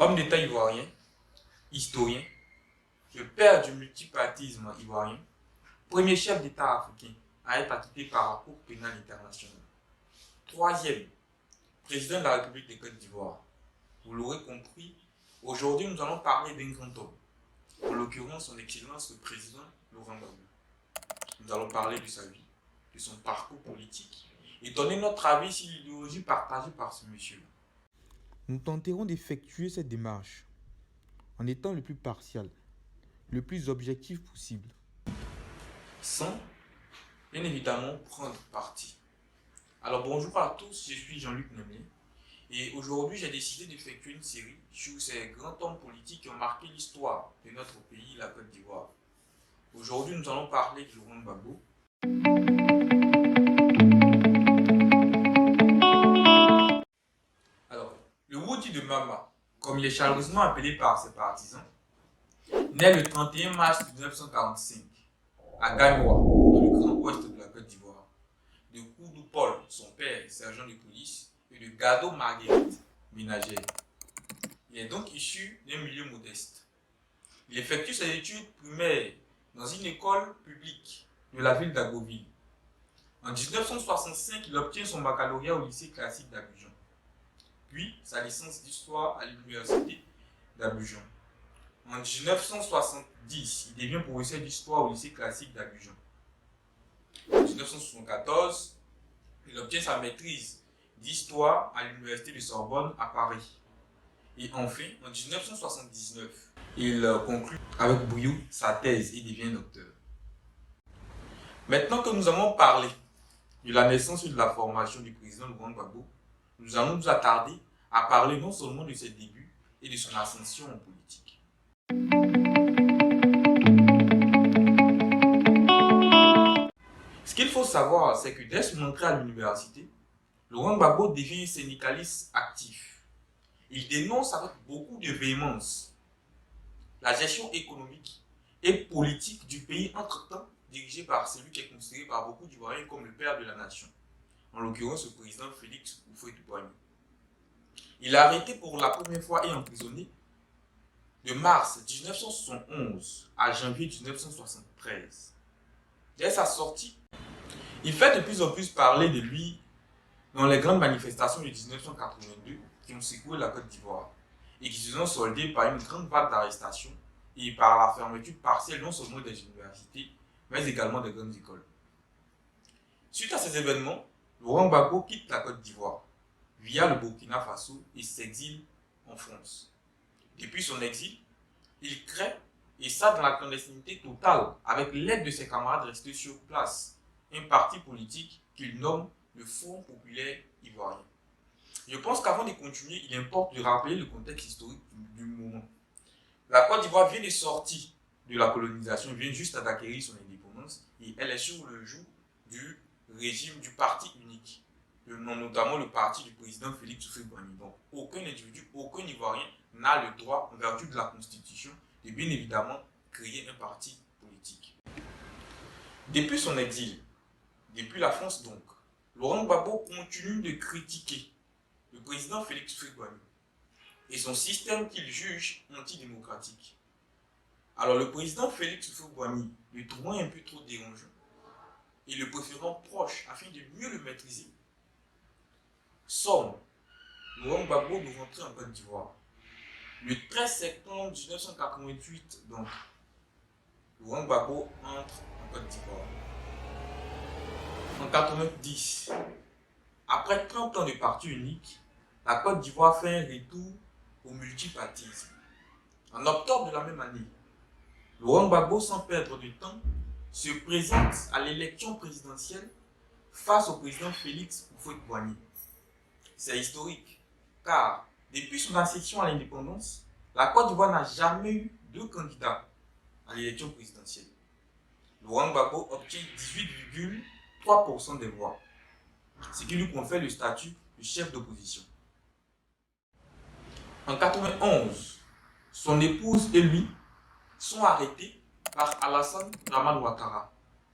Homme d'État ivoirien, historien, le père du multipartisme ivoirien, premier chef d'État africain à être acquitté par la Cour pénale internationale. Troisième, président de la République de Côte d'Ivoire. Vous l'aurez compris, aujourd'hui nous allons parler d'un grand homme, en l'occurrence son excellence le président Laurent Gbagbo. Nous allons parler de sa vie, de son parcours politique et donner notre avis sur l'idéologie partagée par ce monsieur. Nous tenterons d'effectuer cette démarche en étant le plus partial, le plus objectif possible. Sans, bien évidemment, prendre parti. Alors bonjour à tous, je suis Jean-Luc Nemlé et aujourd'hui j'ai décidé d'effectuer une série sur ces grands hommes politiques qui ont marqué l'histoire de notre pays, la Côte d'Ivoire. Aujourd'hui nous allons parler de Laurent Gbagbo. Alors, le Wodi de Mama, comme il est chaleureusement appelé par ses partisans, naît le 31 mars 1945 à Gagnoa, dans le grand ouest de la Côte d'Ivoire, de Koudou Paul, son père, sergent de police, et de Gado Marguerite, ménagère. Il est donc issu d'un milieu modeste. Il effectue ses études primaires dans une école publique de la ville d'Agoville. En 1965, il obtient son baccalauréat au lycée classique d'Abidjan, puis sa licence d'histoire à l'université d'Abidjan. En 1970, il devient professeur d'histoire au lycée classique d'Abidjan. En 1974, il obtient sa maîtrise d'histoire à l'université de Sorbonne à Paris. Et enfin, en 1979, il conclut avec brio sa thèse et devient docteur. Maintenant que nous avons parlé de la naissance et de la formation du président Laurent Gbagbo, nous allons nous attarder à parler non seulement de ses débuts et de son ascension en politique. Ce qu'il faut savoir, c'est que dès son entrée à l'université, Laurent Gbagbo devient syndicaliste actif. Il dénonce avec beaucoup de véhémence la gestion économique et politique du pays entre-temps dirigé par celui qui est considéré par beaucoup d'Ivoiriens comme le père de la nation, en l'occurrence le président Félix Houphouët-Boigny. Il est arrêté pour la première fois et emprisonné de mars 1971 à janvier 1973. Dès sa sortie, il fait de plus en plus parler de lui dans les grandes manifestations de 1982 qui ont secoué la Côte d'Ivoire et qui se sont soldées par une grande vague d'arrestations et par la fermeture partielle non seulement des universités, mais également des grandes écoles. Suite à ces événements, Laurent Gbagbo quitte la Côte d'Ivoire via le Burkina Faso et s'exile en France. Depuis son exil, il crée, et ça dans la clandestinité totale, avec l'aide de ses camarades restés sur place, un parti politique qu'il nomme le Front populaire ivoirien. Je pense qu'avant de continuer, il importe de rappeler le contexte historique du moment. La Côte d'Ivoire vient de sortir de la colonisation, vient juste d'acquérir son indépendance et elle est sur le joug du régime du parti unique, notamment le parti du président Félix Houphouët-Boigny. Donc aucun individu, aucun Ivoirien n'a le droit, en vertu de la Constitution, de bien évidemment créer un parti politique. Depuis son exil, depuis la France donc, Laurent Gbagbo continue de critiquer le président Félix Houphouët-Boigny et son système qu'il juge antidémocratique. Alors le président Félix Houphouët-Boigny, le trouvant un peu trop dérangeant et le préférant proche afin de mieux le maîtriser, somme Laurent Gbagbo de rentrer en Côte d'Ivoire. Le 13 septembre 1988, donc, Laurent Gbagbo entre en Côte d'Ivoire. En 1990, après 30 ans de parti unique, la Côte d'Ivoire fait un retour au multipartisme. En octobre de la même année, Laurent Gbagbo, sans perdre de temps, se présente à l'élection présidentielle face au président Félix Houphouët-Boigny. C'est historique, car depuis son accession à l'indépendance, la Côte d'Ivoire n'a jamais eu de candidat à l'élection présidentielle. Laurent Gbagbo obtient 18,3% des voix, ce qui lui confère le statut de chef d'opposition. En 1991, son épouse et lui sont arrêtés par Alassane Dramane Ouattara,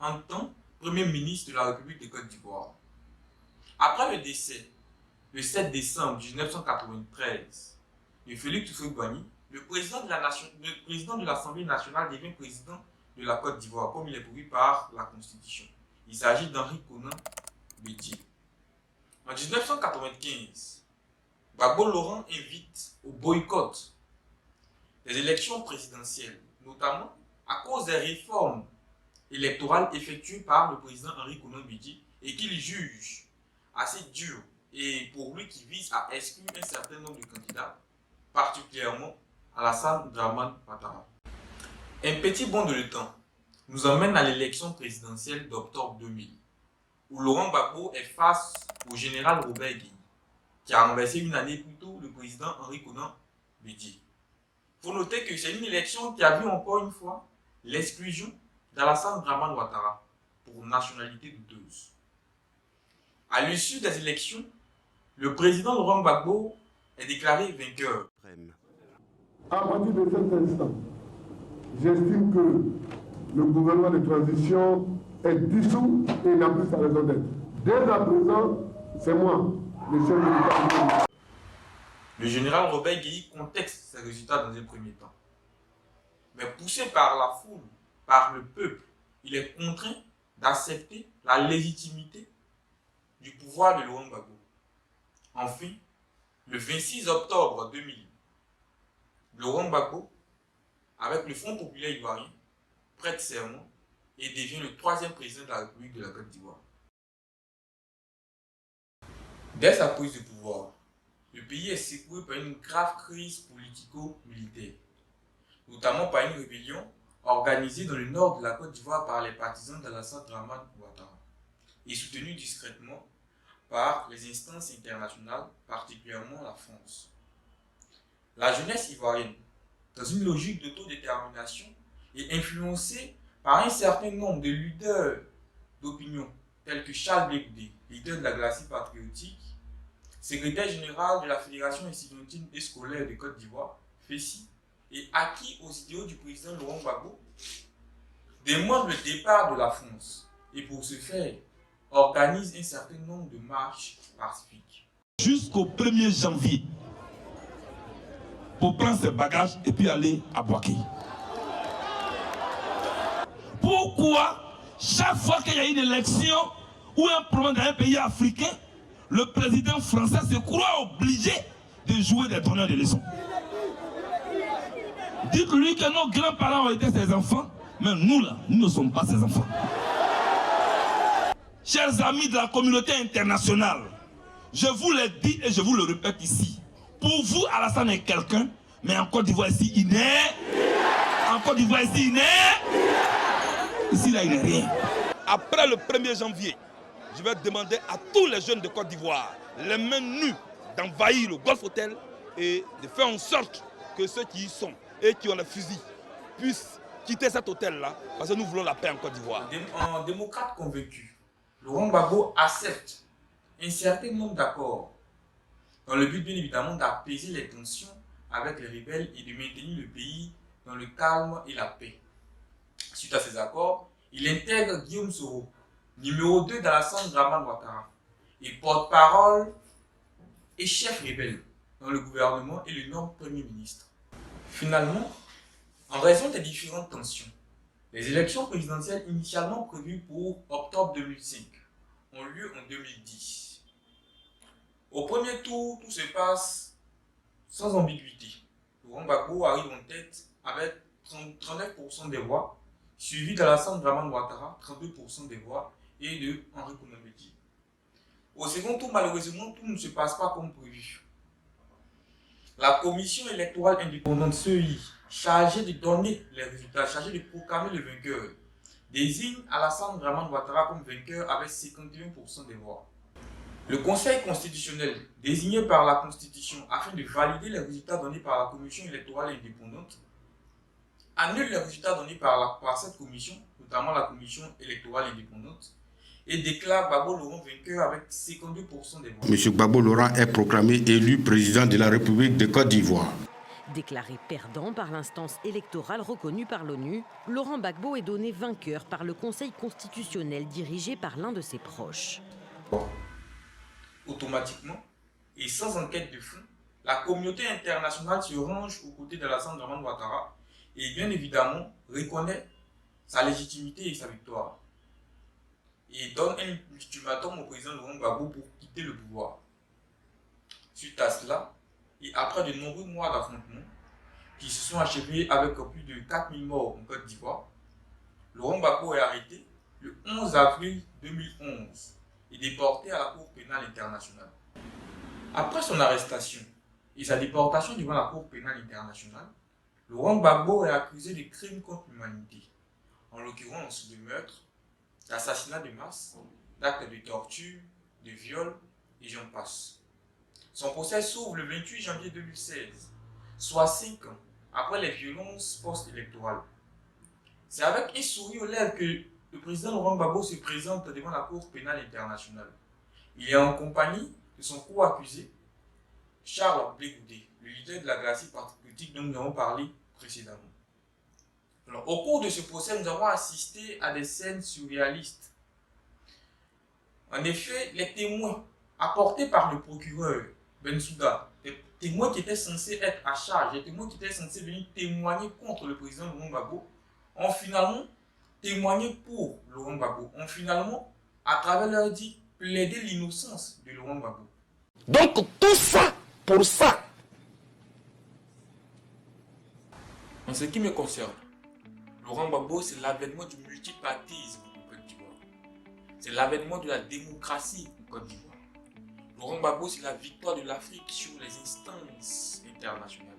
en tant que Premier ministre de la République de Côte d'Ivoire. Après le décès, le 7 décembre 1993, de Félix Houphouët-Boigny, le président de l'Assemblée nationale devient président de la Côte d'Ivoire, comme il est prévu par la Constitution. Il s'agit d'Henri Konan Bédié. En 1995, Gbagbo Laurent invite au boycott des élections présidentielles, notamment à cause des réformes électorales effectuées par le président Henri Konan Bédié et qu'il juge assez dures et pour lui qui vise à exclure un certain nombre de candidats, particulièrement Alassane Dramane Ouattara. Un petit bond de temps nous emmène à l'élection présidentielle d'octobre 2000, où Laurent Gbagbo est face au général Robert Guèye, qui a renversé une année plus tôt le président Henri Konan Bédié. Il faut noter que c'est une élection qui a vu encore une fois l'exclusion d'Alassane Dramane Ouattara pour nationalité douteuse. À l'issue des élections, le président Laurent Gbagbo est déclaré vainqueur. À partir de cet instant, j'estime que le gouvernement de transition est dissous et n'a plus sa raison d'être. Dès à présent, c'est moi, le chef de l'État. Le général Robert Guèye conteste ces résultats dans un premier temps. Mais poussé par la foule, par le peuple, il est contraint d'accepter la légitimité du pouvoir de Laurent Gbagbo. Enfin, le 26 octobre 2000, Laurent Gbagbo, avec le Front populaire ivoirien, prête serment et devient le troisième président de la République de la Côte d'Ivoire. Dès sa prise de pouvoir, le pays est secoué par une grave crise politico-militaire, notamment par une rébellion organisée dans le nord de la Côte d'Ivoire par les partisans d'Alassane Dramane Ouattara et soutenue discrètement par les instances internationales, particulièrement la France. La jeunesse ivoirienne, dans une logique d'autodétermination, est influencée par un certain nombre de leaders d'opinion, tels que Charles Blé Goudé, leader de la Glacie patriotique, secrétaire général de la Fédération estudiantine et scolaire de Côte d'Ivoire, FESI, et acquis aux idéaux du président Laurent Gbagbo, demande le départ de la France et pour ce faire, organise un certain nombre de marches pacifiques. Jusqu'au 1er janvier, pour prendre ses bagages et puis aller à Bouaké. Pourquoi chaque fois qu'il y a une élection ou un problème dans un pays africain, le président français se croit obligé de jouer des donneurs de leçons? Dites-lui que nos grands-parents ont été ses enfants, mais nous là, nous ne sommes pas ses enfants. Chers amis de la communauté internationale, je vous le dis et je vous le répète ici. Pour vous, Alassane est quelqu'un, mais en Côte d'Ivoire ici, il n'est. En Côte d'Ivoire ici, il n'est. Ici, là, il n'est rien. Après le 1er janvier, je vais demander à tous les jeunes de Côte d'Ivoire, les mains nues, d'envahir le Golf Hotel et de faire en sorte que ceux qui y sont et qui ont les fusils puissent quitter cet hôtel-là, parce que nous voulons la paix en Côte d'Ivoire. En démocrate convaincu, Laurent Gbagbo accepte un certain nombre d'accords dans le but bien évidemment d'apaiser les tensions avec les rebelles et de maintenir le pays dans le calme et la paix. Suite à ces accords, il intègre Guillaume Soro, numéro 2 d'Alassane Dramane Ouattara, et porte-parole et chef rebelle dans le gouvernement et le nomme Premier ministre. Finalement, en raison des différentes tensions, les élections présidentielles initialement prévues pour octobre 2005 ont lieu en 2010. Au premier tour, tout se passe sans ambiguïté. Laurent Gbagbo arrive en tête avec 39% des voix, suivi d'Alassane Dramane Ouattara, 32% des voix, et de Henri Konan Bédié. Au second tour, malheureusement, tout ne se passe pas comme prévu. La commission électorale indépendante CEI, chargée de donner les résultats, chargée de proclamer le vainqueur, désigne Alassane Dramane Ouattara comme vainqueur avec 51% des voix. Le Conseil constitutionnel, désigné par la Constitution afin de valider les résultats donnés par la commission électorale indépendante, annule les résultats donnés par cette commission, notamment la commission électorale indépendante, et déclare Gbagbo Laurent vainqueur avec 52% des voix. M. Gbagbo Laurent est proclamé élu président de la République de Côte d'Ivoire. Déclaré perdant par l'instance électorale reconnue par l'ONU, Laurent Gbagbo est donné vainqueur par le Conseil constitutionnel dirigé par l'un de ses proches. Automatiquement, et sans enquête de fond, la communauté internationale se range aux côtés de Alassane Dramane Ouattara et bien évidemment reconnaît sa légitimité et sa victoire. Et donne un ultimatum au président Laurent Gbagbo pour quitter le pouvoir. Suite à cela, et après de nombreux mois d'affrontements qui se sont achevés avec plus de 4000 morts en Côte d'Ivoire, Laurent Gbagbo est arrêté le 11 avril 2011 et déporté à la Cour pénale internationale. Après son arrestation et sa déportation devant la Cour pénale internationale, Laurent Gbagbo est accusé de crimes contre l'humanité, en l'occurrence de meurtre, d'assassinat de masse, d'actes de torture, de viol et j'en passe. Son procès s'ouvre le 28 janvier 2016, soit 5 ans après les violences post-électorales. C'est avec un sourire aux lèvres que le président Laurent Gbagbo se présente devant la Cour pénale internationale. Il est en compagnie de son co-accusé, Charles Blé Goudé, le leader de la Glacis parti politique dont nous avons parlé précédemment. Alors, au cours de ce procès, nous avons assisté à des scènes surréalistes. En effet, les témoins apportés par le procureur Bensouda, des témoins qui étaient censés être à charge, des témoins qui étaient censés venir témoigner contre le président Laurent Gbagbo, ont finalement témoigné pour Laurent Gbagbo, ont finalement, à travers leur dit, plaidé l'innocence de Laurent Gbagbo. Donc tout ça, pour ça. En ce qui me concerne, Laurent Gbagbo, c'est l'avènement du multipartisme en Côte d'Ivoire. C'est l'avènement de la démocratie en Côte d'Ivoire. Laurent Gbagbo, c'est la victoire de l'Afrique sur les instances internationales.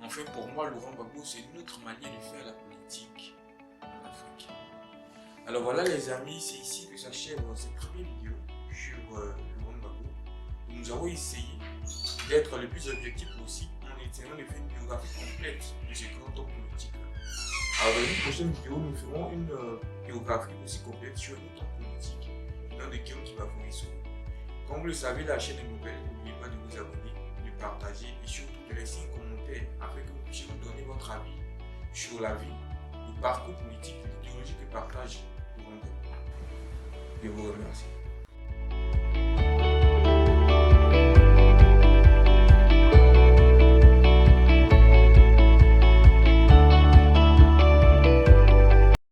Enfin, pour moi, Laurent Gbagbo, c'est notre manière de faire la politique en Afrique. Alors voilà les amis, c'est ici que s'achève cette première vidéo sur Laurent Gbagbo. Nous avons essayé d'être le plus objectif possible en essayant de faire une biographie complète de ce grand homme politique. Alors dans une prochaine vidéo, nous ferons une biographie aussi complète sur un autre homme politique, l'un de Guillaume Kibaforisou. Comme vous le savez, la chaîne est nouvelle, n'oubliez pas de vous abonner, de partager et surtout de laisser un commentaire afin que vous puissiez nous donner votre avis sur la vie, le parcours politique et l'idéologie que partage Laurent Gbagbo. Je vous remercie.